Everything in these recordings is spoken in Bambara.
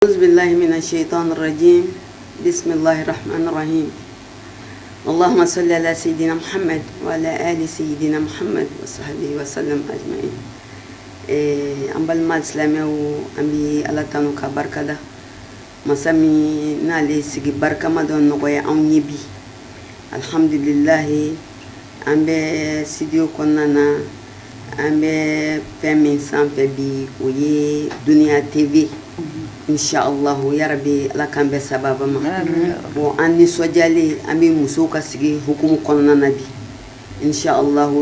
أعوذ بالله من الشيطان الرجيم. بسم الله الرحمن الرحيم. اللهم صل على سيدنا محمد وعلى آل سيدنا محمد وصحبه وسلم أجمعين. أمبال مال سلامي وأمبي الله تانو كبركة دا مسامي نالي سيجي بركة ما دون نقوي أو نبي. الحمد لله أمبي سيديو كوننا أمبي فمن سامفبي وي دنيا تي Insyaallah ya Rabbi ala kan bɛ sababa ma bon an nisɔndiyalen an bɛ musow ka sigi hukumu kɔnɔna na bi Insyaallah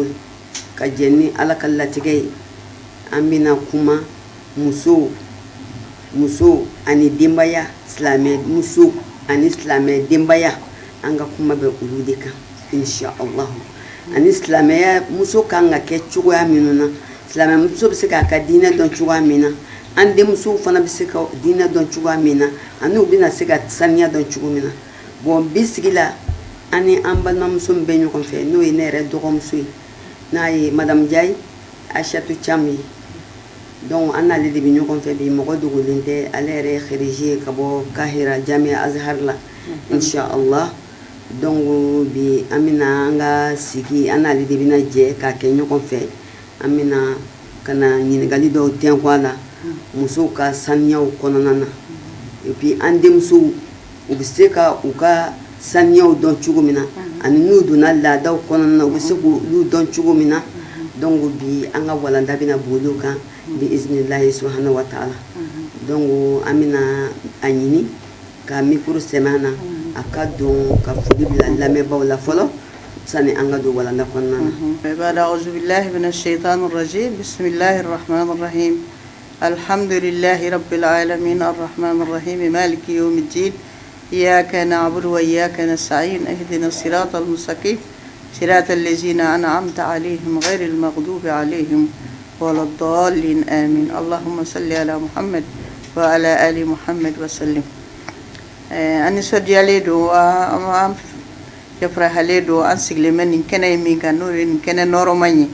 ka jɛ ni ala ka latigɛ ye an bɛna kuma muso ani denbaya silamɛ muso ani silamɛ denbaya an ka kuma bɛ olu de kan Insyaallah ani silamɛya muso kan ka kɛ cogoya minnu na silamɛ muso bɛ se k'a ka diinɛ dɔn cogoya min na an denmuso fana bɛ se ka diinɛ dɔn cogoya min na ani u bɛna se ka saniya dɔn cogo min na bon bi sigi la an ni an balimamuso min bɛ ɲɔgɔn fɛ n'o ye ne yɛrɛ dɔgɔmuso ye n'a ye madame Jayi Aishatu Cham ye donc an n'ale de bɛ ɲɔgɔn fɛ bi mɔgɔ dogolen tɛ ale yɛrɛ ye xeriji ye ka bɔ Kahira Jamia Azhar la Insyaallah donc bi an bɛna an ka sigi an n'ale de bɛna jɛ k'a kɛ ɲɔgɔn fɛ an bɛna ka na ɲininkali dɔw tɛnku a la musow ka saniyaw kɔnɔna na et puis an denmusow u bɛ se ka u ka saniyaw dɔn cogo min na ani n'u donna laadaw kɔnɔna na u bɛ se k'olu dɔn cogo min na donc bi an ka walanda bɛna boli o kan bi iznillahi subhanahu wa ta'ala donc an bɛna a ɲini ka micro sɛmɛ an na a ka don ka foli bila lamɛnbaaw la fɔlɔ sani an ka don walanda kɔnɔna na. Ba'da a'udhu billahi minash shaitanir rajim. Bismillahir rahmanir rahim. الحمد لله رب العالمين الرحمن الرحيم مالك يوم الدين إياك نعبد وإياك نستعين اهدنا الصراط المستقيم صراط الذين أنعمت عليهم غير المغضوب عليهم ولا الضالين آمين اللهم صل على محمد وعلى آل محمد وسلم أني سودي عليدو أم يفرح عليدو أنسق لمن إن كان يمينك نور إن كان نورماني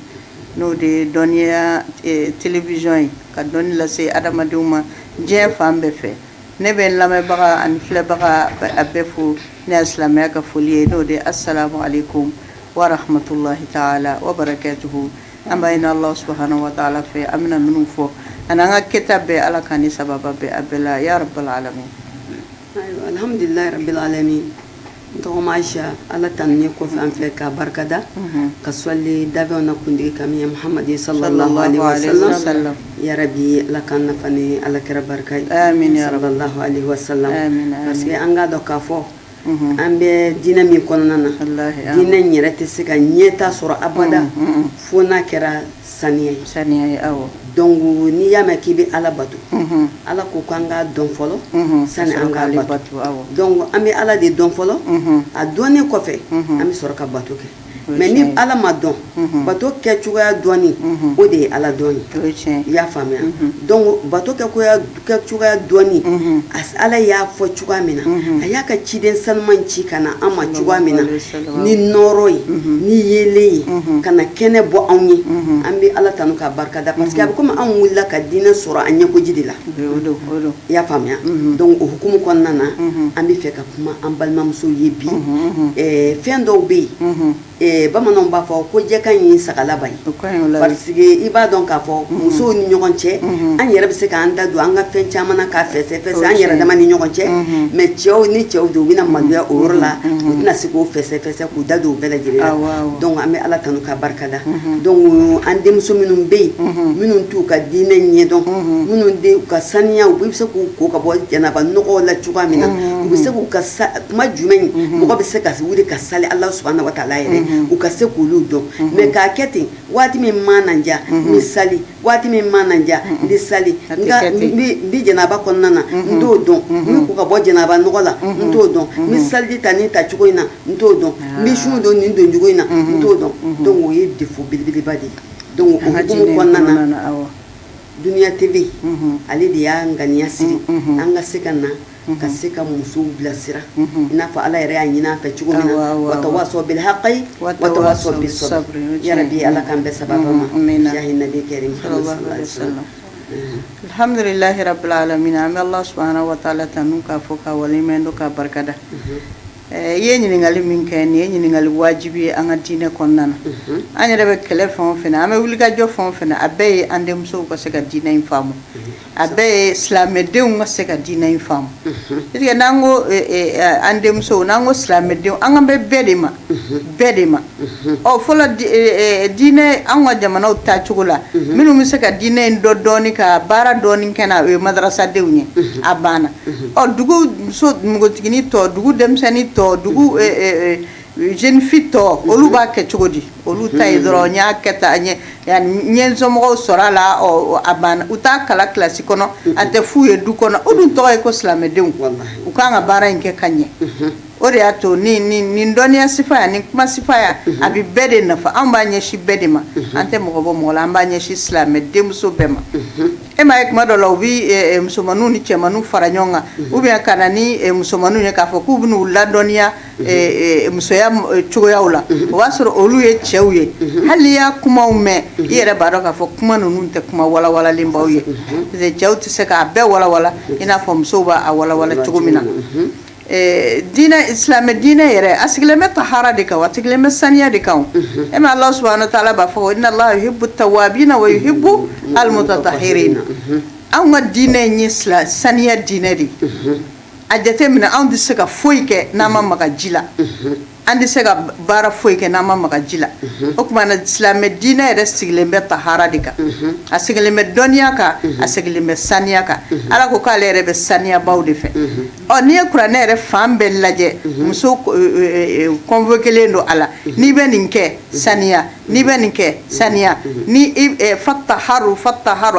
نور دنيا تلفزيون ka dɔnni lase adamadenw ma diɲɛ fan bɛɛ fɛ ne bɛ n lamɛnbaga ani filɛbaga a bɛɛ fo ne ye silamɛya ka foli ye n'o de assalamu alaikum wa rahmatulahi ta'ala wa barakatuhu an b'a ɲini Allah subhanahu wa ta'ala fɛ an bɛna minnu fɔ ani an ka kɛta bɛɛ ala ka ni sababa bɛɛ a bɛɛ la ya rabbal alamin. Alhamdulillahi rabbil alamin. Tɔgɔma Aisha ala tanni kɔfɛ an filɛ ka barikada ka sɔli dafɛnw na kuntigi kami ye Muhammad sallallahu alaihi wasallam ya Rabbi ala kan nafa ni alakira barika ye amin ya rabbi sallallahu alaihi wasallam parce que an ka dɔn k'a fɔ an bɛ diinɛ min kɔnɔna na diinɛ in yɛrɛ tɛ se ka ɲɛta sɔrɔ abada fo n'a kɛra saniya ye awɔ donc n'i y'a mɛn k'i bɛ ala bato ala ko k'an k'a dɔn fɔlɔ sani an k'a bato donc an bɛ ala de dɔn fɔlɔ a dɔnnen kɔfɛ an bɛ sɔrɔ ka bato kɛ mais ni ala ma dɔn bato kɛ cogoya dɔnni o de ye ala dɔn ye i y'a faamuya donc bato kɛ cogoya dɔnni ala y'a fɔ cogoya min na a y'a ka ciden sanuman ci ka na an ma cogoya min na ni nɔɔrɔ ye ni yeelen ye ka na kɛnɛ bɔ anw ye an bɛ ala tanu ka barikada parce que a bɛ komi anw wulila ka diinɛ sɔrɔ a ɲɛkoji de la i y'a faamuya donc o hukumu kɔnɔna na an bɛ fɛ ka kuma an balimamusow ye bi fɛn dɔw bɛ yen bamananw b'a fɔ ko jɛka in sagalaba ye parce que i b'a dɔn k'a fɔ musow ni ɲɔgɔn cɛ an yɛrɛ bɛ se k'an da don an ka fɛn caman na k'a fɛsɛfɛsɛ an yɛrɛ dama ni ɲɔgɔn cɛ mais cɛw ni cɛw de u bɛna maloya o yɔrɔ la u tɛna se k'o fɛsɛfɛsɛ k'u da don u bɛɛ lajɛlen la donc an bɛ ala tanu ka barikada donc an denmuso minnu bɛ yen minnu t'u ka diinɛ ɲɛdɔn minnu de u ka saniya u bɛ se k'u ko ka bɔ jɛnaba nɔgɔw la cogoya min na u bɛ se k'u ka kuma jumɛn mɔgɔ bɛ se ka wuli ka sali ala subhanahu wa ta'ala yɛrɛ u ka se k'olu dɔn mais k'a kɛ ten waati min ma na diya n bɛ sali waati min ma na diya n bɛ sali nka n bɛ jɛnaba kɔnɔna na n t'o dɔn n bɛ ko ka bɔ jɛnaba nɔgɔ la n t'o dɔn n bɛ saliji ta nin ta cogo in na n t'o dɔn n bɛ sun don nin don cogo in na n t'o dɔn donc o ye défaut belebeleba de ye donc o hukumu kɔnɔna na duniya TV ale de y'a ŋaniya siri an ka se ka na ka se ka musow bilasira i n'a fɔ ala yɛrɛ y'a ɲini an fɛ cogo min na watawasaw bil haqqi watawasaw bis sabr ya rabbi ala k'an bɛɛ sababa ma jahi nabi karim sallallahu alaihi wasallam alhamdulillahi rabbil alamin am Allah subhanahu wa ta'ala tanu ka foka walimendo ka barkada ye ɲiningali min kɛ nin ye ɲiningali wajibi ye an ka diinɛ kɔnɔna na an yɛrɛ bɛ kɛlɛ fɛn o fɛn an bɛ wulikajɔ fɛn o fɛn a bɛɛ ye an denmusow ka se ka diinɛ in faamu a bɛɛ ye silamɛdenw ka se ka diinɛ in faamu parce que n'an ko an denmusow n'an ko silamɛdenw an ka bɛ bɛɛ de ma bɛɛ de ma ɔ fɔlɔ diinɛ an ka jamanaw taacogo la minnu bɛ se ka diinɛ in dɔ dɔɔni ka baara dɔɔni kɛ na o ye madarasadenw ye a banna ɔ dugu muso npogotigini tɔ dugu denmisɛnnin tɔ dugu jeune fille tɔ olu b'a kɛ cogo di olu ta ye dɔrɔn n y'a kɛ tan n ye nsomɔgɔw sɔrɔ a la a banna u t'a kala kilasi kɔnɔ a tɛ f'u ye du kɔnɔ o dun tɔgɔ ye ko silamɛdenw u kan ka baara in kɛ ka ɲɛ o de y'a to nin dɔnniya sifaya nin kuma sifaya a bɛ bɛɛ de nafa an b'a ɲɛsin bɛɛ de ma an tɛ mɔgɔ bɔ mɔgɔ la an b'a ɲɛsin silamɛ denmuso bɛɛ ma e m'a ye kuma dɔ la u bɛ musomaninw ni cɛmaninw fara ɲɔgɔn kan ou bien ka na ni musomaninw ye k'a fɔ k'u bɛ n'u ladɔnniya musoya cogoyaw la o b'a sɔrɔ olu ye cɛw ye hali n'i y'a kumaw mɛn i yɛrɛ b'a dɔn k'a fɔ kuma ninnu tɛ kuma walawalalenbaw ye parce que cɛw tɛ se k'a bɛɛ walawala i n'a fɔ musow b'a walawala cogo min na diinɛ silamɛ diinɛ yɛrɛ a sigilen bɛ tahara de kan a sigilen bɛ saniya de kan e ma Allah subhanahu wa ta'ala b'a fɔ inna Allah yuhibbu tawabina wa yuhibbu al-mutatahhirin anw ka diinɛ in ye saniya diinɛ de a jateminɛ anw tɛ se ka foyi kɛ n'an ma maga ji la an tɛ se ka baara foyi kɛ n'an ma maga ji la o tuma na silamɛ diinɛ yɛrɛ sigilen bɛ tahara de kan a sigilen bɛ dɔnniya kan a sigilen bɛ saniya kan ala ko k'ale yɛrɛ bɛ saniyabaw de fɛ ɔ n'i ye kuranɛ yɛrɛ fan bɛɛ lajɛ muso convoquélen don a la n'i bɛ nin kɛ saniya n'i bɛ nin kɛ saniya ni fattaharu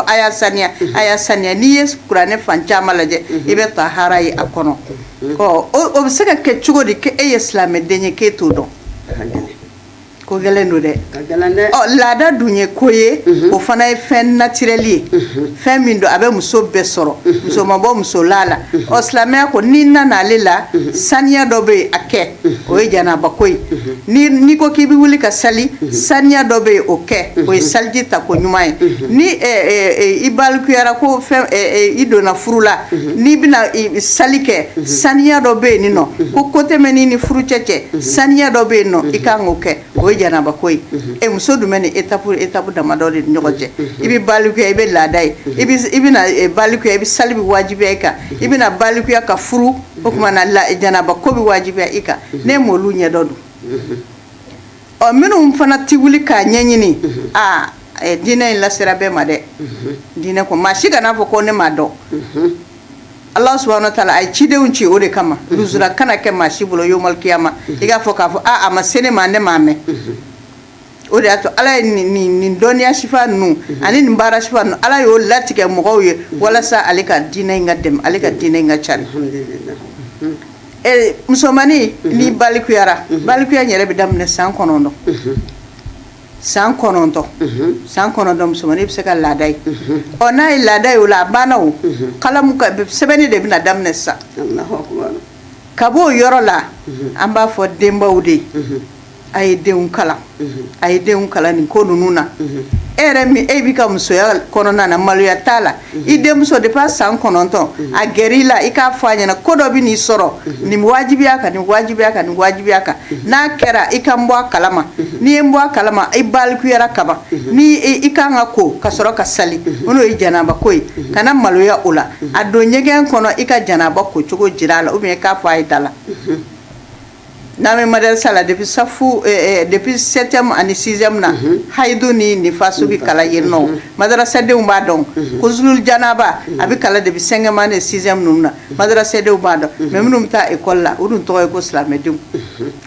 a y'a saniya n'i ye kuranɛ fan caman lajɛ i bɛ tahara ye a kɔnɔ o bɛ se ka kɛ cogo di k'e ye silamɛden ye k'e t'o dɔn ko gɛlɛn don dɛ laada dun ye ko ye o fana ye fɛn naturel ye fɛn min don a bɛ muso bɛɛ sɔrɔ muso ma bɔ muso la la silamɛya ko n'i nana ale la saniya dɔ bɛ yen a kɛ o ye janaba ko ye n'i ko k'i bɛ wuli ka sali saniya dɔ bɛ yen o kɛ o ye saliji ta ko ɲuman ye ni i balikuyara ko fɛn i donna furu la n'i bɛna sali kɛ saniya dɔ bɛ yen nin nɔ ko ko tɛmɛni ni furu cɛ saniya dɔ bɛ yen nɔ i kan k'o kɛ o ye janaba ko ye muso dun bɛ ni étape damadɔ de ni ɲɔgɔn cɛ i bɛ balikuya i bɛ laada ye i bɛna balikuya i bɛ sali bɛ wajibiya i kan i bɛna balikuya ka furu o tuma na janaba ko bɛ wajibiya i kan ne m'olu ɲɛdɔn dun minnu fana tɛ wuli k'a ɲɛɲini diinɛ in lasera bɛɛ ma dɛ diinɛ ko maa si kana fɔ ko ne m'a dɔn Allah subhanahu wa ta'ala ay cidenw ci o de kama luzura kana kɛ maa si bolo yomal kiyama i k'a fɔ k'a fɔ a ma se ne ma ne m'a mɛn o de y'a to ala ye nin dɔnniya sifa ninnu ani nin baara sifa ninnu ala y'o latigɛ mɔgɔw ye walasa ale ka diinɛ in ka dɛmɛ ale ka diinɛ in ka cari musomanin ni balikuyara balikuya yɛrɛ bɛ daminɛ san 9 san 9 musomanin bɛ se ka laada ye n'a ye laada ye o la a banna o kalamu sɛbɛnni de bɛna daminɛ sisan ka b'o yɔrɔ la an b'a fɔ denbaw de a ye denw kalan nin ko ninnu na e yɛrɛ min e b'i ka musoya kɔnɔna na maloya t'a la i denmuso depuis san 9 a gɛrɛ i la i k'a fɔ a ɲɛna ko dɔ bɛ n'i sɔrɔ nin wajibiya kan n'a kɛra i ka n bɔ a kalama n'i ye n bɔ a kalama i balikuyara kaban ni i kan ka ko ka sɔrɔ ka sali n'o ye janaba ko ye kana maloya o la a don ɲɛgɛn kɔnɔ i ka janaba ko cogo jira a la ou bien i k'a fɔ a ye da la n'an bɛ madarasa la depuis 7e ani 6e na hayidu ni nifasu bɛ kalan yen nɔ madarasadenw b'a dɔn ko zulul janaba a bɛ kalan depuis 5e ani 6e ninnu na madarasadenw b'a dɔn mais minnu bɛ taa école la o dun tɔgɔ ye ko silamɛdenw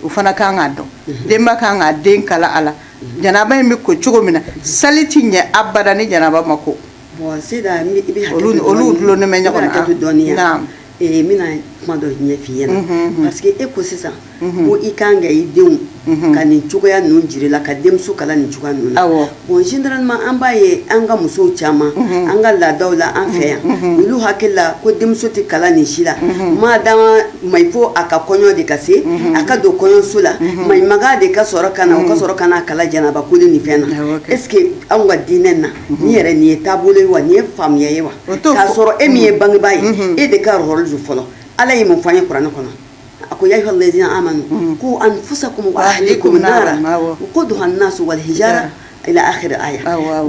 o fana kan k'a dɔn denba kan k'a den kalan a la janaba in bɛ ko cogo min na sali tɛ ɲɛ abada ni janaba ma ko olu dulonnen bɛ ɲɔgɔn na n bɛna kuma dɔ ɲɛf'i ɲɛna parce que e ko sisan ko i kan ka i denw ka nin cogoya ninnu jira la ka denmuso kala nin cogoya ninnu na bon généralement an b'a ye an ka musow caman an ka laadaw la an fɛ yan olu hakili la ko denmuso tɛ kala nin si la madama mai fo a ka kɔɲɔ de ka se a ka don kɔɲɔso la maɲumaga de ka sɔrɔ ka na o ka sɔrɔ ka na kala janaba koli nin fɛn na est ce que anw ka diinɛ na ni yɛrɛ nin ye taabolo ye wa nin ye faamuya ye wa k'a sɔrɔ e min ye bangebaa ye e de ka rôle don fɔlɔ ala ye mun fɔ an ye kuranɛ kɔnɔ ako ya ayyuhal ladzina amanu qu anfusakum wa ahlikum nara waquduha an-nas wal hijara ila akhir aya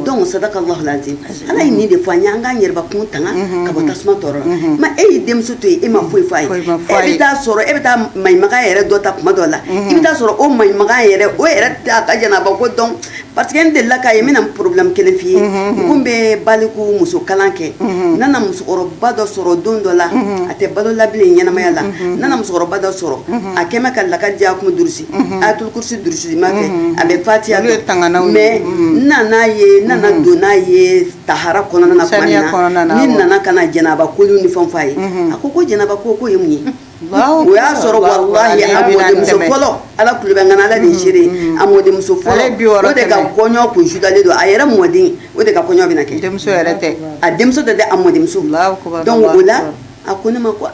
donc sadaqallahu alazim ala yi ni de fɔ an ye an k'an yɛrɛba kun tanga ka bɔ tasuma tɔɔrɔ la ma e ye denmuso to yen e ma foyi fɔ a ye e bɛ taa sɔrɔ e bɛ taa maɲumaga yɛrɛ dɔ ta kuma dɔ la i bɛ taa sɔrɔ o maɲumaga yɛrɛ o yɛrɛ t'a ka janaba ko dɔn parce que n delila k'a ye n bɛna problème kelen f'i ye n kun bɛ baliku muso kalan kɛ n nana musokɔrɔba dɔ sɔrɔ don dɔ la a tɛ balo la bilen ɲɛnamaya la n nana musokɔrɔba dɔ sɔrɔ a kɛ mɛ ka lakaji akumu durusi ayatul kursi durusi ma kɛ a bɛ fatiya dɔn mais nana ye nana don n'a ye tahara kɔnɔna na kuma na ni nana ka na janaba koliw ni fɛn f'a ye a ko janaba ko ye mun ye o y'a sɔrɔ wallahi a mɔdenmuso fɔlɔ ala kulo bɛ ŋana ala de géré a mɔdenmuso fɔlɔ o de ka kɔɲɔ kun sudalen don a yɛrɛ mɔden o de ka kɔɲɔ bɛna kɛ denmuso yɛrɛ tɛ a denmuso tɛ dɛ a mɔdenmuso donc o la a ko ne ma ko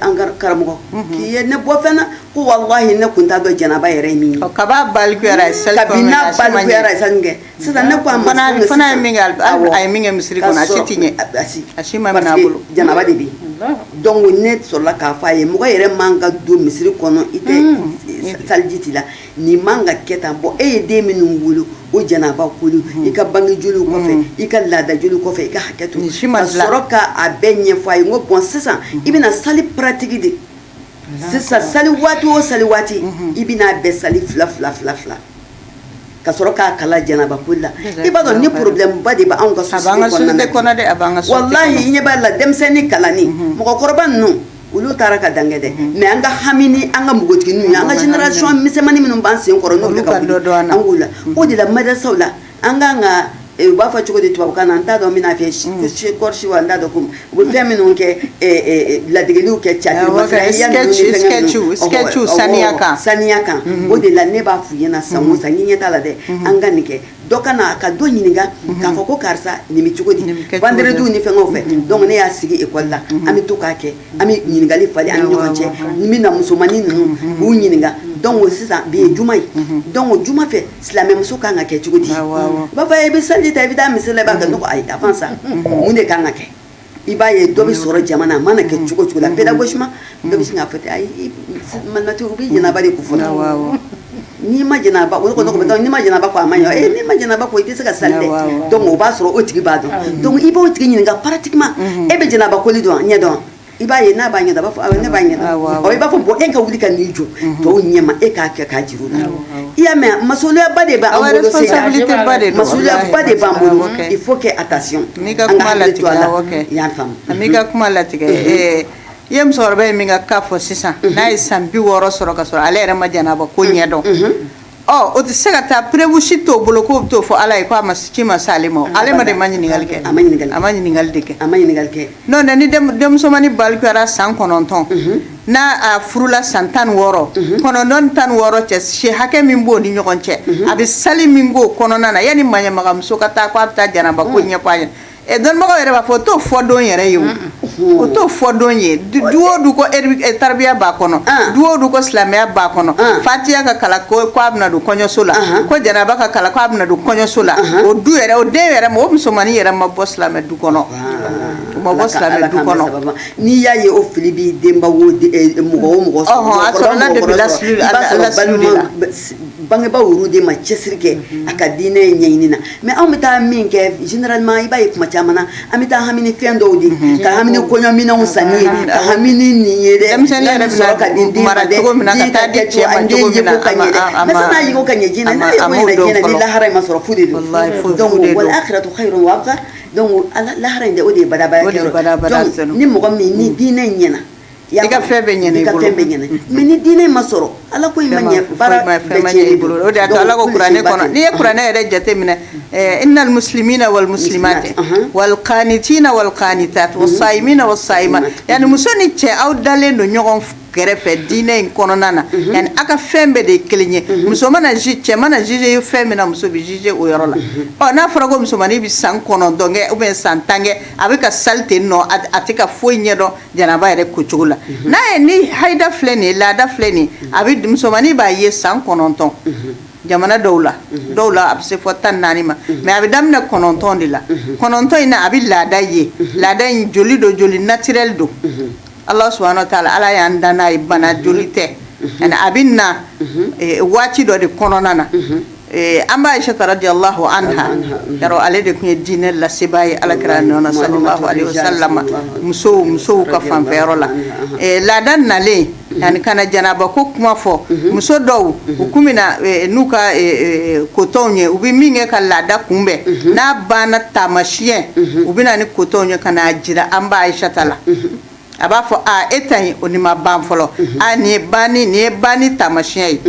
an karamɔgɔ k'i ye ne bɔ fɛn na ko wallahi ne kun t'a dɔn janaba yɛrɛ ye min ye kab'a balikuyara kabini n'a balikuyara ye sanni kɛ sisan ne ko a ma fana ye min kɛ a ye min kɛ misiri kɔnɔ a si tɛ ɲɛ a si ma minɛ a bolo janaba de bɛ yen donc ne sɔrɔla k'a fɔ a ye mɔgɔ yɛrɛ man ka don misiri kɔnɔ i tɛ saliji t'i la nin man ka kɛ tan bon e ye den minnu wolo o janaba kolo i ka bange joliw kɔfɛ i ka laada joliw kɔfɛ i ka hakɛ to ka sɔrɔ ka a bɛɛ ɲɛfɔ a ye n ko bon sisan i bɛna sali pratique de sisan sali waati o sali waati i bɛna bɛɛ sali fila ka sɔrɔ k'a kala janaba koli la i b'a dɔn ni problème ba de bɛ anw ka société kɔnɔ dɛ wallahi i ɲɛ b'a la denmisɛnnin kalanni mɔgɔkɔrɔba ninnu olu taara ka dangɛ dɛ mais an ka hami ni an ka npogotigininw ye an ka génération misɛnmani minnu b'an sen kɔrɔ n'olu bɛ ka wuli an k'u la o de la madrasaw la an k'an ka u b'a fɔ cogo di tubabukan na n t'a dɔn n bɛna fɛ kɔrisi wa n t'a dɔn ko u bɛ fɛn minnu kɛ ladegeliw kɛ sketchiw saniya kan o de la ne b'a f'u ɲɛna san o san n ɲɛ t'a la dɛ an ka nin kɛ dɔ ka na ka dɔ ɲininka k'a fɔ ko karisa nin bɛ cogo di vendredi ni fɛngɛw fɛ donc ne y'a sigi école la an bɛ to k'a kɛ an bɛ ɲininkali falen an ni ɲɔgɔn cɛ n bɛ na musomanin ninnu k'u ɲininka donc sisan bi ye juma ye donc juma fɛ silamɛmuso kan ka kɛ cogo di u b'a fɔ i bɛ saliji ta i bɛ taa misiri la i b'a kɛ ne ko ayi avant ça mun de kan ka kɛ i b'a ye dɔ bɛ sɔrɔ jamana a mana kɛ cogo cogo la pédagogiquement dɔ bɛ sin k'a fɔ ten ayi malimatu u bɛ janaba de ko fɔlɔ n'i ma janaba o ko n'i ma janaba ko a ma ɲɛ n'i ma janaba ko i tɛ se ka sali dɛ donc o b'a sɔrɔ o tigi b'a dɔn donc i b'o tigi ɲininka pratiquement e bɛ janaba koli dɔn ɲɛ dɔn i b'a ye n'a b'a ɲɛdɔn a b'a fɔ awɔ ne b'a ɲɛdɔn i b'a fɔ bon e ka wuli ka n'i jɔ tɔw ɲɛma e k'a kɛ k'a jira u la i y'a mɛn masuliyaba de b'an bolo masuliyaba de b'an bolo il faut que attention an ka hakili to a la i y'a faamu an b'i ka kuma latigɛ i ye musokɔrɔba ye min ka ka fɔ sisan n'a ye san 60 sɔrɔ ka sɔrɔ ale yɛrɛ ma janaba ko ɲɛdɔn o tɛ se ka taa preuve si t'o bolo k'o bɛ t'o fɔ ala ye ko a ma ci ma se ale ma ale ma de ma ɲininkali kɛ a ma ɲininkali de kɛ n'o tɛ ni denmusomani balikuyara san 9 n'a a furula san 16 9 16 cɛ si hakɛ min b'o ni ɲɔgɔn cɛ a bɛ sali min k'o kɔnɔna na yanni maɲamagamuso ka taa k'a bɛ taa janaba ko ɲɛfɔ a ɲɛna dɔnnibagaw yɛrɛ b'a fɔ o t'o fɔ don yɛrɛ ye o t'o fɔ don ye du o du ko taribiya b'a kɔnɔ du o du ko silamɛya b'a kɔnɔ fatiya ka kala ko a bɛna don kɔɲɔso la ko janaba ka kala ko a bɛna don kɔɲɔso la o du yɛrɛ o den yɛrɛ ma o musomanin yɛrɛ ma bɔ silamɛ du kɔnɔ o ma bɔ silamɛ du kɔnɔ n'i y'a ye o fili b'i denba wo mɔgɔ o mɔgɔ sɔrɔ a sɔrɔla depuis lasili de la bangebaaw y'u den ma cɛsiri kɛ a ka diinɛ ɲɛɲini na mais anw bɛ taa min kɛ généralement i b'a ye kuma caman na an bɛ taa hami ni fɛn dɔw de ka hami ni kɔɲɔminɛnw sanni ye ka hami ni nin ye dɛ denmisɛnnin yɛrɛ bɛ sɔrɔ ka den mara cogo min na ka taa di cɛ ma cogo min na mais san'a ye ko ka ɲɛ diinɛ n'a ye ko ɲɛ diinɛ ni lahara in ma sɔrɔ fu de don donc wal akhiratu khayrun wa abqa donc lahara in de o de ye badabaya kɛ donc ni mɔgɔ min ni diinɛ ɲɛna i ka fɛn bɛɛ ɲɛna i bolo mais ni diinɛ ma sɔrɔ ala ko in ma ɲɛ baara bɛɛ tiɲɛ i bolo o de y'a to ala ko kuranɛ kɔnɔ n'i ye kuranɛ yɛrɛ jate minɛ innal muslimina wal muslimat wal qanitina wal qanitat was saimina was saimat yani muso ni cɛ aw dalen don ɲɔgɔn kɛrɛfɛ diinɛ in kɔnɔna na yani a ka fɛn bɛɛ de ye kelen ye muso mana cɛ mana juge fɛn min na muso bɛ juge o yɔrɔ la n'a fɔra ko musomanin bɛ san 9 kɛ ou bien san 10 kɛ a bɛ ka sali ten nɔ a tɛ ka foyi ɲɛdɔn janaba yɛrɛ kocogo la n'a ye ni haida filɛ nin ye laada filɛ nin ye a bɛ musomanin b'a ye san 9 jamana dɔw la a bɛ se fɔ 14 ma mais a bɛ daminɛ 9 de la 9 in na a bɛ laada ye laada in joli do joli naturel do Allah subhanahu wa ta'ala ala y'an dan n'a ye bana joli tɛ a bɛ na waati dɔ de kɔnɔna na an b'a Aisha radiyallahu anha yaro ale de kun ye diinɛ lasebaa ye alakira nɔna sallallahu alaihi wasallam musow ka fanfɛyɔrɔ la laada nalen yani kana janaba ko kuma fɔ muso dɔw u kun bɛna n'u ka kotɔnw ye u bɛ min kɛ ka laada kunbɛn n'a banna taamasiyɛn u bɛna ni kotɔnw ye ka n'a jira an b'a Aisha la a b'a fɔ e ta in o ni ma ban fɔlɔ nin ye banni taamasiyɛn ye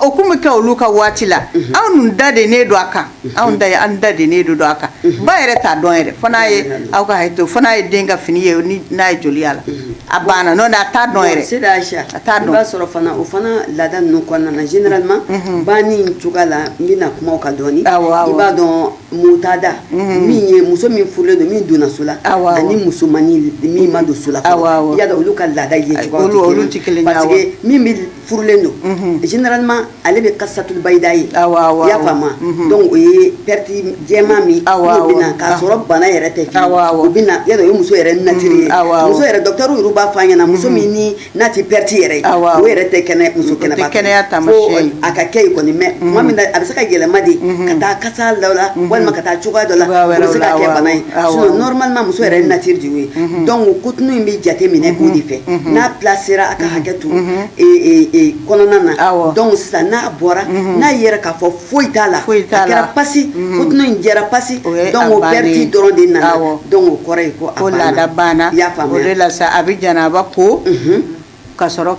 o kun bɛ kɛ olu ka waati la anw da de ne don a kan an da de ne don a kan ba yɛrɛ t'a dɔn yɛrɛ fo n'a ye aw ka hakɛto fo n'a ye den ka fini ye n'a ye joli y'a la a banna n'o tɛ a t'a dɔn yɛrɛ Seyida Aisha a t'a dɔn i b'a sɔrɔ fana o fana laada ninnu kɔnɔna na généralement banni in cogoya la n bɛna kuma o kan dɔɔni i b'a dɔn mutada min ye muso min furulen don min donna so la ani musomanin min ma don so la i y'a dɔn olu ka laada ye cogoya tɛ kelen parce que min bɛ furulen don généralement ale bɛ kasatul bayida ye i y'a faamu donc o ye perte jɛman min n'o bɛ na k'a sɔrɔ bana yɛrɛ tɛ fini o bɛ na y'a dɔn o ye muso yɛrɛ natiri ye muso yɛrɛ docteur yɛrɛ b'a fɔ an ɲɛna muso min ni n'a tɛ perte yɛrɛ ye o yɛrɛ tɛ kɛnɛ muso kɛnɛba fo a ka kɛ yen kɔni mais tuma min na a bɛ se ka yɛlɛma de ka taa kasa dɔ la walima ka taa cogoya dɔ la o bɛ se ka kɛ bana ye sinon normalement muso yɛrɛ natiri de y'o ye donc kotunu in bɛ jate minɛ o de fɛ n'a placera a ka hakɛ to kɔnɔna na donc sisan n'a bɔra n'a yɛrɛ k'a fɔ foyi t'a la a kɛra pasi kotunu in jɛra pasi donc o perte dɔrɔn de nana donc o kɔrɔ ye ko a laada banna o de la sa a bɛ janaba ko ka sɔrɔ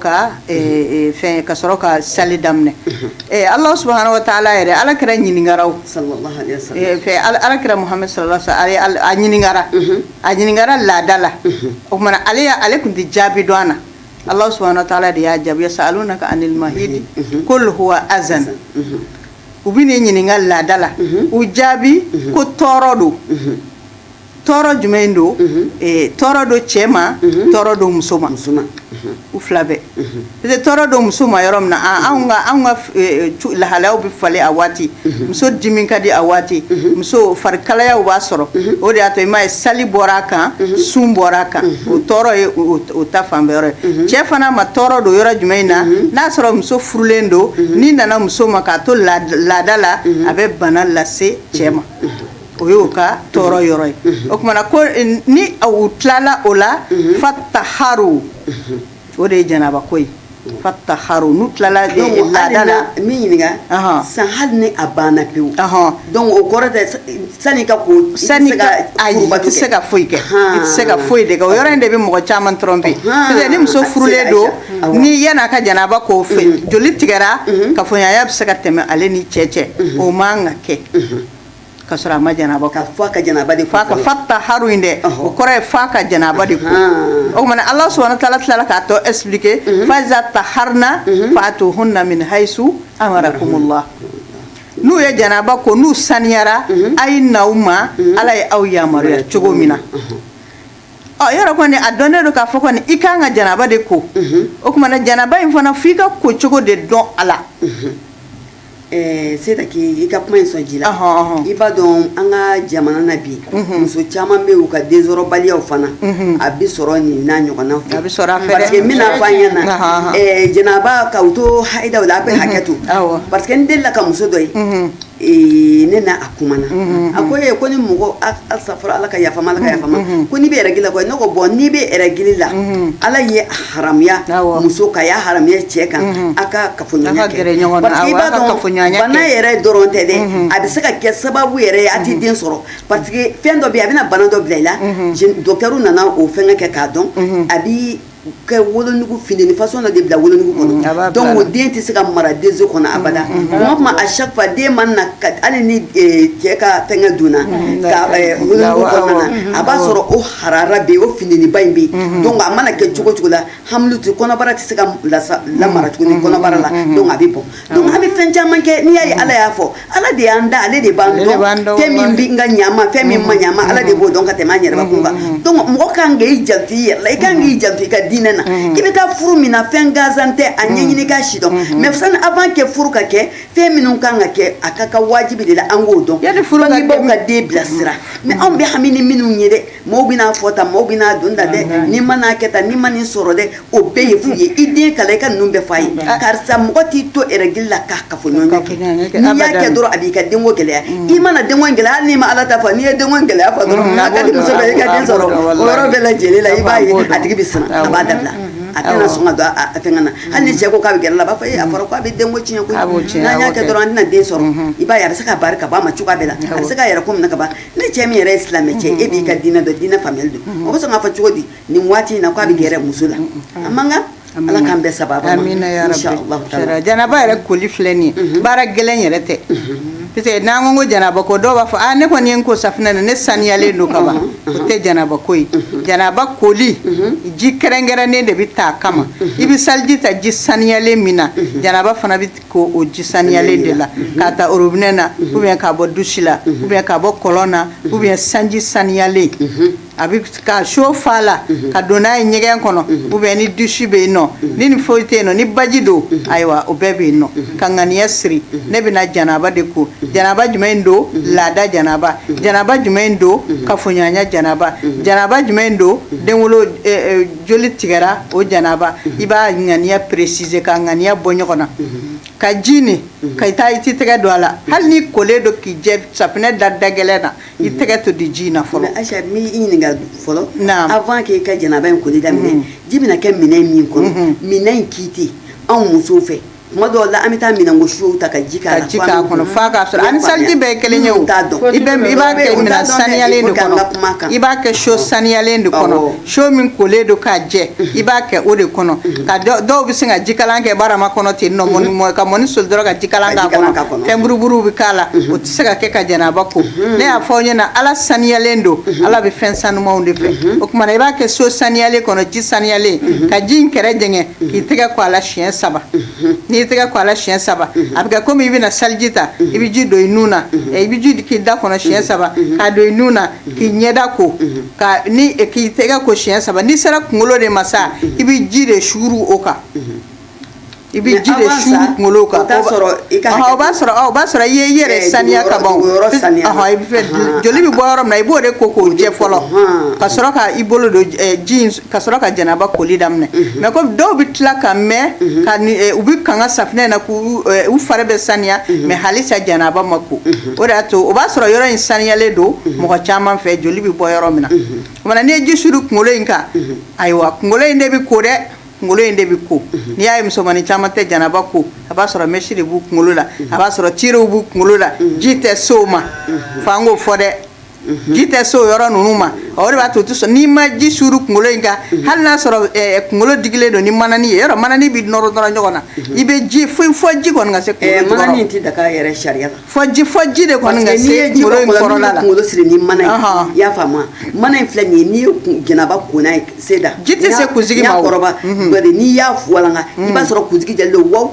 ka sali daminɛ Allah subhanahu wa ta'ala yɛrɛ alakira ɲininkara sallallahu alaihi wasallam alakira Muhammad sallallahu alaihi wasallam a ɲininkara laada la o kumana ale kun tɛ jaabi dɔn a na Allah subhanahu wa ta'ala de y'a jaabi yasalunaka anil mahidi kul huwa azan u bɛ ne ɲininka laada la u jaabi ko tɔɔrɔ don tɔɔrɔ jumɛn don tɔɔrɔ don cɛ ma tɔɔrɔ don muso ma u fila bɛɛ parce que tɔɔrɔ don muso ma yɔrɔ min na anw ka lahalayaw bɛ falen a waati muso dimi ka di a waati muso farikalayaw b'a sɔrɔ o de y'a to i m'a ye sali bɔra a kan sun bɔra a kan o tɔɔrɔ ye o ta fanfɛ yɔrɔ ye cɛ fana ma tɔɔrɔ don yɔrɔ jumɛn in na n'a sɔrɔ muso furulen don n'i nana muso ma k'a to laada la a bɛ bana lase cɛ ma o y'o ka tɔɔrɔ yɔrɔ ye o kumana ko ni u tilala o la fataharu o de ye janaba ko ye fataharu n'u tilala laada la min ɲininka san hali ni a banna pewu donc o kɔrɔ tɛ sani ka ko ayi i tɛ se ka foyi kɛ i tɛ se ka foyi de kɛ o yɔrɔ in de bɛ mɔgɔ caman tromper parce que ni muso furulen don ni yan'a ka janaba k'o fɛ joli tigɛra kafoɲɔgɔnya bɛ se ka tɛmɛ ale ni cɛ cɛ o man ka kɛ ka sɔrɔ a ma janaba ka fɔ a ka janaba de f'a ka fataharu in dɛ o kɔrɔ ye f'a ka janaba de ko o kumana Allah subhanahu wa ta'ala tilala k'a tɔ expliquer fa iza taharna fa'tuhunna min haysu amarakumullah n'u ye janaba ko n'u saniyara a ye na u ma Ala ye aw yamaruya cogo min na yɔrɔ kɔni a dɔnnen don k'a fɔ kɔni i kan ka janaba de ko o kumana janaba in fana f'i ka ko cogo de dɔn a la Seyida k'i ka kuma in sɔn ji la i b'a dɔn an ka jamana na bi muso caman bɛ u ka densɔrɔbaliyaw fana a bɛ sɔrɔ nin n'a ɲɔgɔnnaw fɛ parce que n bɛna fɔ an ɲɛna janaba ka u to hayidaw la a bɛ hakɛ to parce que n delila ka muso dɔ ye ne n'a a kumana a ko ko ni mɔgɔ asafura Ala ka yafama Ala ka yafama ko n'i bɛ règle la ne ko bon n'i bɛ règle la Ala ye haramuya muso ka y'a haramuya cɛ kan a ka kafoɲɔgɔnya kɛ parce que i b'a dɔn bana yɛrɛ dɔrɔn tɛ dɛ a bɛ se ka kɛ sababu yɛrɛ ye a tɛ den sɔrɔ parce que fɛn dɔ bɛ yen a bɛna bana dɔ bila i la docteur nana o fɛngɛ kɛ k'a dɔn a bi kɛ wolonugu fini façon dɔ de bila wolonugu kɔnɔ donc o den tɛ se ka mara deso kɔnɔ abada kuma à chaque fois den man na hali ni cɛ ka fɛngɛ donna ka wolonugu kɔnɔna na a b'a sɔrɔ o harara bɛ yen o fininiba in bɛ yen donc a mana kɛ cogo cogo la hamilu tɛ kɔnɔbara tɛ se ka lamara tuguni kɔnɔbara la donc a bɛ bɔn donc a bɛ fɛn caman kɛ n'i y'a ye ala y'a fɔ ala de y'an da ale de b'an dɔn fɛn min bɛ n ka ɲama fɛn min ma ɲama ala de b'o dɔn ka tɛmɛ an yɛrɛ bakun kan donc mɔgɔ kan k'i janto i yɛrɛ la i kan k'i janto i ka diinɛ na i bɛ taa furu min na fɛn gansan tɛ a ɲɛɲini k'a si dɔn mais sani avant que furu ka kɛ fɛn minnu kan ka kɛ a ka wajibi de la an k'o dɔn bangebaaw ka den bilasira mais anw bɛ hami ni minnu ye dɛ maaw bɛna fɔ tan maaw bɛna don da dɛ n'i ma n'a kɛ tan n'i ma nin sɔrɔ dɛ o bɛɛ ye fu ye i den kala i ka ninnu bɛɛ f'a ye karisa mɔgɔ t'i to règle la k'a kafoɲɔgɔnya kɛ n'i y'a kɛ dɔrɔn a b'i ka denko gɛlɛya i mana denko gɛlɛya hali n'i ma ala ta fɔ n'i ye denko gɛlɛya fɔ dɔrɔn a ka di muso bɛɛ i ka den sɔrɔ o yɔrɔ bɛɛ lajɛlen la i b'a ye a tigi bɛ siran a b'a dabila a tɛna sɔn ka don a fɛngɛ na hali ni cɛ ko k'a bɛ gɛrɛ la a b'a fɔ a fɔra k'a bɛ denko tiɲɛ koyi n'an y'a kɛ dɔrɔn an tɛna den sɔrɔ i b'a ye a bɛ se ka bari ka bɔ a ma cogoya bɛɛ la a bɛ se k'a yɛrɛ ko minɛ ka ban ne cɛ min yɛrɛ ye silamɛ cɛ e b'i ka diinɛ dɔn diinɛ faamuyali don o bɛ sɔn k'a fɔ cogo di nin waati in na k'a bɛ gɛrɛ muso la a man kan ala k'an bɛɛ sababa ma amina ya rabbi janaba yɛrɛ koli filɛ nin ye baara gɛlɛn yɛrɛ tɛ parce que n'an ko janaba ko dɔw b'a fɔ ne kɔni ye n ko safunɛ na ne saniyalen don ka ban o tɛ janaba ko ye janaba koli ji kɛrɛnkɛrɛnnen de bɛ ta a kama i bɛ saliji ta ji saniyalen min na janaba fana bɛ ko o ji saniyalen de la k'a ta robinet na ou bien k'a bɔ dusi la ou bien k'a bɔ kɔlɔn na ou bien sanji saniyalen a bɛ ka so fa la ka don n'a ye ɲɛgɛn kɔnɔ ou bien ni dusi bɛ yen nɔ ni nin foyi tɛ yen nɔ ni baji don ayiwa o bɛɛ bɛ yen nɔ ka ŋaniya siri ne bɛna janaba de ko janaba jumɛn don laada janaba janaba jumɛn don kafoɲɔgɔnya janaba janaba jumɛn don denwolo joli tigɛra o janaba i b'a ŋaniya préciser ka ŋaniya bɔ ɲɔgɔn na ka ji nin ka taa i t'i tɛgɛ don a la hali ni kolen don k'i jɛ safunɛ da dagɛlɛn na i tɛgɛ to di ji in na fɔlɔ. Aisha mi i ɲininka fɔlɔ avant que i ka janaba in koli daminɛ ji bɛna kɛ minɛn min kɔnɔ minɛn in k'i ten anw musow fɛ tuma dɔw la an bɛ taa minɛnko suw ta ka ji k'a la kɔnɔ f'a k'a sɔrɔ ani saliji bɛɛ ye kelen ye o i b'a kɛ minɛn saniyalen de kɔnɔ i b'a kɛ so saniyalen de kɔnɔ so min kolen don k'a jɛ i b'a kɛ o de kɔnɔ ka dɔw bɛ se ka jikalan kɛ barama kɔnɔ ten nɔ ka mɔni soli dɔrɔn ka jikalan k'a kɔnɔ fɛn buruburuw bɛ k'a la o tɛ se ka kɛ ka janaba ko ne y'a fɔ aw ɲɛna ala saniyalen don ala bɛ fɛn sanumanw de fɛ o tuma i b'a kɛ so saniyalen kɔnɔ ji saniyalen ka ji in kɛrɛ jɛngɛ k'i tɛgɛ ko a la siɲɛ 3 n'i tɛgɛ ko a la siɲɛ 3 a bɛ kɛ komi i bɛna saliji ta i bɛ ji don i nun na i bɛ ji k'i da kɔnɔ siɲɛ 3 k'a don i nun na k'i ɲɛda ko k'i tɛgɛ ko siɲɛ 3 n'i sera kunkolo de ma sa i bɛ ji de suuru o kan i bɛ ji de suuru kunkolo kan o b'a sɔrɔ i ye i yɛrɛ saniya ka ban joli bɛ bɔ yɔrɔ min na i b'o de ko k'o jɛ fɔlɔ ka sɔrɔ ka i bolo don ji in ka sɔrɔ ka janaba koli daminɛ mais comme dɔw bɛ tila ka mɛn u bɛ kanga safunɛ na k'u fari bɛ saniya mais halisa janaba ma ko o de y'a to o b'a sɔrɔ yɔrɔ in saniyalen don mɔgɔ caman fɛ joli bɛ bɔ yɔrɔ min na o kumana n'i ye ji suuru kunkolo in kan ayiwa kunkolo in de bɛ ko dɛ kunkolo in de bɛ ko n'i y'a ye musomanin caman tɛ janaba ko a b'a sɔrɔ mɛsi de b'u kunkolo la a b'a sɔrɔ tirew b'u kunkolo la ji tɛ se o ma f'an k'o fɔ dɛ ji tɛ se o yɔrɔ ninnu ma o de b'a to o tɛ sɔn n'i ma ji suuru kunkolo in kan hali n'a sɔrɔ kunkolo digilen don ni manani ye yɔrɔ manani bɛ nɔrɔ nɔrɔ ɲɔgɔn na i bɛ ji fɔ ji kɔni ka se kunkolo jukɔrɔ manani in tɛ daga yɛrɛ sariya la fɔ ji de kɔni ka se kunkolo in kɔrɔla la kunkolo siri ni mana ye i y'a faamu mana in filɛ nin ye n'i ye janaba ko n'a ye seda ji tɛ se kunsigi ma o bari n'i y'a walanga i b'a sɔrɔ kunsigi jɛlen don wawu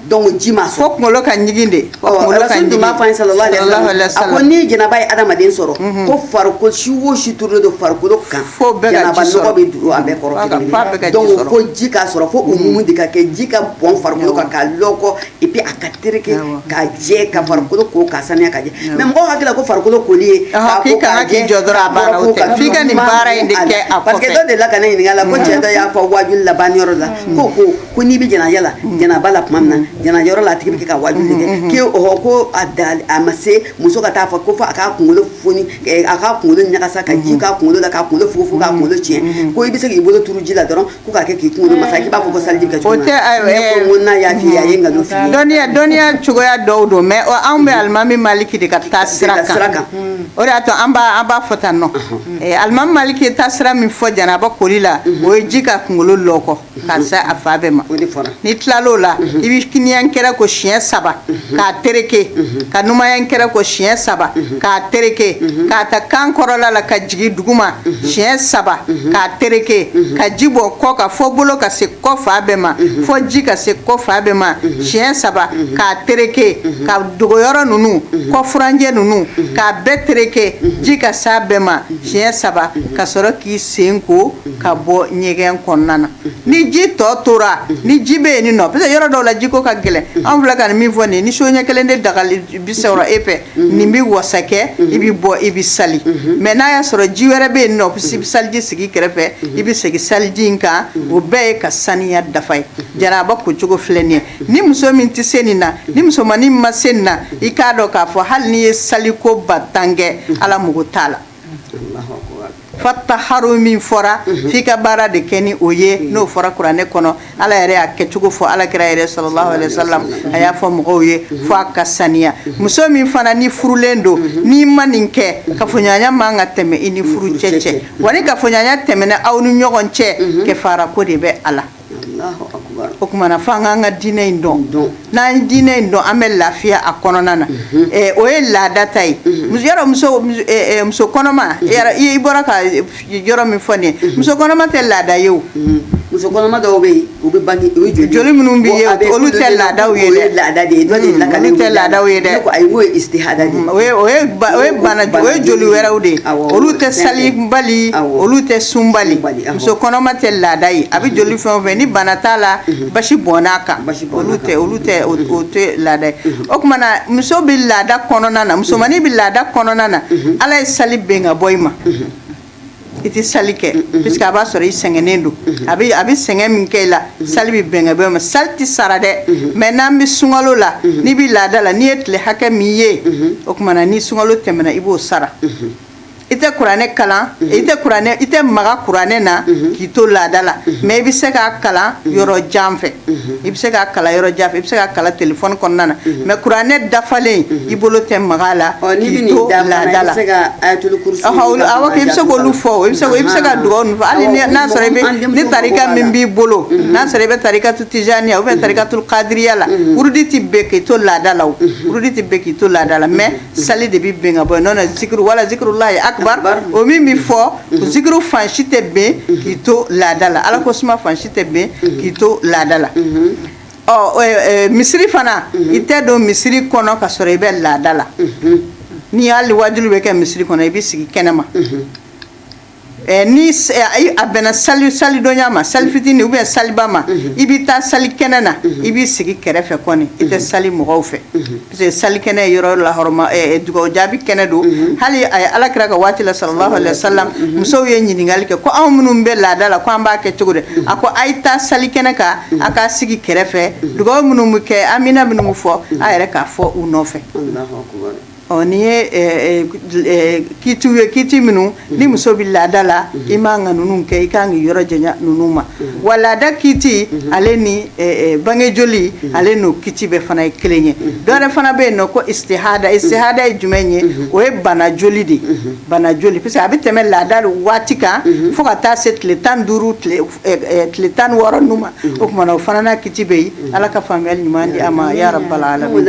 donc ji ma sɔrɔ fo kunkolo ka ɲigin de kunkolo ka ɲigin b'a fɔ an ye sallallahu alaihi wa sallam a ko ni janaba ye adamaden sɔrɔ ko farikolo si o si turulen don farikolo kan janaba nɔgɔ bɛ don a bɛɛ kɔrɔ donc fo ji k'a sɔrɔ fo umumu de ka kɛ ji ka bɔn farikolo kan k'a lɔkɔ et puis a ka tereke k'a jɛ ka farikolo ko k'a saniya ka jɛ mais mɔgɔw hakili la ko farikolo koli ye k'a ko k'a jɛ jɔ dɔrɔn a banna o tɛ f'i ka nin baara in de kɛ a kɔfɛ parce que dɔ de la ka ne ɲininka la ko cɛ dɔ y'a fɔ wajuli la banniyɔrɔ la ko n'i bɛ jɛnajɛ la janaba la tuma min na jɛnajɛyɔrɔ la a tigi bɛ kɛ ka wajuli de kɛ ko a ma se muso ka taa fɔ ko fo a k'a kunkolo foni a k'a kunkolo ɲagasa ka ji k'a kunkolo la k'a kunkolo fugu k'a kunkolo tiɲɛ ko i bɛ se k'i bolo turu ji la dɔrɔn ko k'a kɛ k'i kunkolo masa k'i b'a fɔ ko saliji bɛ kɛ cogo min na ko n'a y'a f'i ye a ye nkalon f'i ye dɔnniya cogoya dɔw don mais anw bɛ alimami maliki de ka taa sira kan o de y'a to an b'a fɔ tan nɔ alimami maliki ye taa sira min fɔ janaba koli la o ye ji ka kunkolo lɔkɔ ka se a fa bɛɛ ma n'i tilal'o la i bɛ kiniyankɛrɛ ko siɲɛ 3 k'a tereke ka numayankɛrɛ ko siɲɛ 3 k'a tereke k'a ta kan kɔrɔla la ka jigin duguma siɲɛ 3 k'a tereke ka ji bɔ kɔ ka fɔ bolo ka se kɔ fa bɛɛ ma fɔ ji ka se kɔ fa bɛɛ ma siɲɛ 3 k'a tereke ka dogoyɔrɔ ninnu kɔ furanjɛ ninnu k'a bɛɛ tereke ji ka s'a bɛɛ ma siɲɛ 3 ka sɔrɔ k'i sen ko ka bɔ ɲɛgɛn kɔnɔna na ni ji tɔ tora ni ji bɛ yen nin nɔ parce que yɔrɔ dɔw la ji ko ka gɛlɛn an filɛ ka nin min fɔ nin ni so ɲɛ kelen de dagali bi sɔrɔ e fɛ nin bɛ wasa kɛ i bɛ bɔ i bɛ sali mais n'a y'a sɔrɔ ji wɛrɛ bɛ yen nɔ i bɛ saliji sigi kɛrɛfɛ i bɛ segin saliji in kan o bɛɛ ye ka saniya dafa ye janaba kocogo filɛ nin ye ni muso min tɛ se nin na ni musomanin ma se nin na i k'a dɔn k'a fɔ hali n'i ye saliko 10 kɛ ala mago t'a la fataharu min fɔra f'i ka baara de kɛ ni o ye n'o fɔra kuranɛ kɔnɔ ala yɛrɛ y'a kɛcogo fɔ alakira yɛrɛ sallallahu alaihi wasallam a y'a fɔ mɔgɔw ye fo a ka saniya muso min fana ni furulen don n'i ma nin kɛ kafoɲɔgɔnya man ka tɛmɛ i ni furu cɛ wa ni kafoɲɔgɔnya tɛmɛna aw ni ɲɔgɔn cɛ kɛfara ko de bɛ a la o kumana f'an k'an ka diinɛ in dɔn n'an ye diinɛ in dɔn an bɛ lafiya a kɔnɔna na o ye laada ta ye yɔrɔ muso kɔnɔma i bɔra ka yɔrɔ min fɔ nin ye muso kɔnɔma tɛ laada ye o muso kɔnɔma dɔw bɛ yen u bɛ bange o ye joli minnu bɛ ye olu tɛ laadaw ye dɛ o ye laada de ye dɔ de lakalen tɛ laadaw ye dɛ ayi o ye istihada de ye o ye bana o ye joli wɛrɛw de ye olu tɛ salibali olu tɛ sunbali muso kɔnɔma tɛ laada ye a bɛ joli fɛn o fɛn ni bana t'a la basi bɔnn'a kan olu tɛ o tɛ laada ye o kumana muso bɛ laada kɔnɔna na musomanin bɛ laada kɔnɔna na ala ye sali bɛn ka bɔ i ma i tɛ sali kɛ puisque a b'a sɔrɔ i sɛgɛnnen don a bɛ sɛgɛn min kɛ i la sali bɛ bɛn ka bɔ i ma sali tɛ sara dɛ mais n'an bɛ sunkalo la n'i bɛ laada la n'i ye tile hakɛ min ye o kumana ni sunkalo tɛmɛna i b'o sara i tɛ kuranɛ kalan i tɛ maga kuranɛ na k'i to laada la mais i bɛ se k'a kalan yɔrɔ jan fɛ i bɛ se k'a kalan yɔrɔ jan fɛ i bɛ se k'a kalan téléphone kɔnɔna na mais kuranɛ dafalen i bolo tɛ maga a la k'i to laada la awɔ i bɛ se k'olu fɔ i bɛ se ka dugawu ninnu fɔ hali n'a sɔrɔ i bɛ ni tarika min b'i bolo n'a sɔrɔ i bɛ tarikatu tijaniya ou bien tarikatu kadiriya la wurudi tɛ bɛn k'i to laada la o wurudi tɛ bɛn k'i to laada la mais sali de bɛ bɛn ka bɔ yen nɔ zikiru wala zikirulahi o min bɛ fɔ zikiru fan si tɛ bɛn k'i to laada la ala ko suma fan si tɛ bɛn k'i to laada la misiri fana i tɛ don misiri kɔnɔ ka sɔrɔ i bɛ laada la ni hali wajulu bɛ kɛ misiri kɔnɔ i bɛ sigi kɛnɛma ni a bɛnna sali dɔnya ma sali fitinin ou bien saliba ma i bɛ taa sali kɛnɛ na i b'i sigi kɛrɛfɛ kɔni i tɛ sali mɔgɔw fɛ parce que sali kɛnɛ ye yɔrɔ lahɔrɔma dugawu jaabi kɛnɛ don hali a ye alakira ka waati la sallallahu alaihi wasallam musow ye ɲininkali kɛ ko anw minnu bɛ laada la ko an b'a kɛ cogo di a ko a ye taa sali kɛnɛ kan a k'a sigi kɛrɛfɛ dugawu minnu bɛ kɛ amina minnu bɛ fɔ a yɛrɛ k'a fɔ u nɔfɛ ni ye kiti minnu ni muso bɛ laada la i man ka ninnu kɛ i kan k'i yɔrɔ janya ninnu ma wa laada kiti ale ni bange joli ale n'o kiti bɛɛ fana ye kelen ye dɔ wɛrɛ fana bɛ yen nɔ ko istihada ye jumɛn ye o ye bana joli de bana joli parce que a bɛ tɛmɛ laada waati kan fo ka taa se tile 15 tile 16 ninnu ma o kumana o fana n'a kiti bɛ yen ala ka faamuyali ɲuman di a ma ya rabbal alamin